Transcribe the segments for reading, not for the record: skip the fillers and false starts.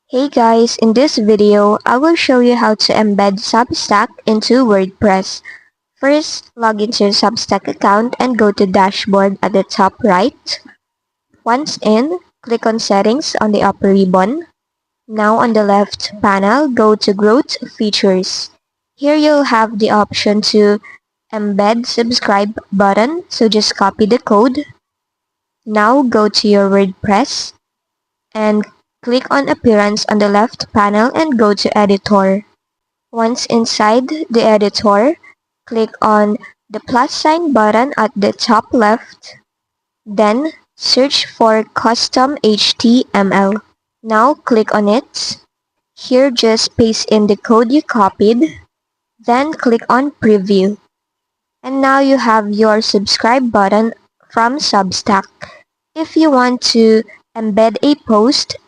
Hey guys, in this video, I will show you how to embed Substack into WordPress. First, log into your Substack account and go to Dashboard at the top right. Once in, click on Settings on the upper ribbon. Now on the left panel, go to Growth Features. Here you'll have the option to embed subscribe button, so just copy the code. Now go to your WordPress and click on Appearance on the left panel and go to Editor. Once inside the editor, click on the plus sign button at the top left. Then search for Custom HTML. Now click on it. Here just paste in the code you copied. Then click on Preview. And now you have your subscribe button from Substack. If you want to embed a post,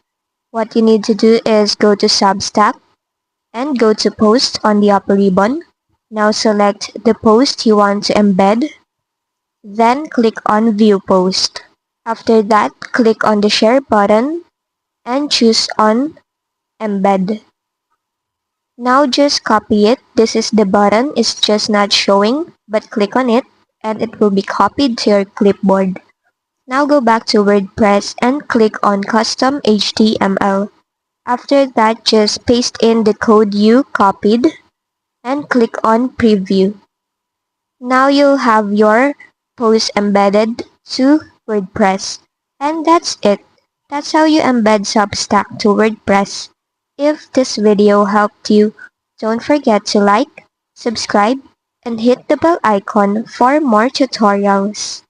what you need to do is go to Substack and go to Post on the upper ribbon. Now select the post you want to embed. Then click on View Post. After that, click on the Share button and choose on Embed. Now just copy it. This is the button. It's just not showing, but click on it and it will be copied to your clipboard. Now go back to WordPress and click on Custom HTML. After that, just paste in the code you copied and click on Preview. Now you'll have your post embedded to WordPress. And that's it. That's how you embed Substack to WordPress. If this video helped you, don't forget to like, subscribe, and hit the bell icon for more tutorials.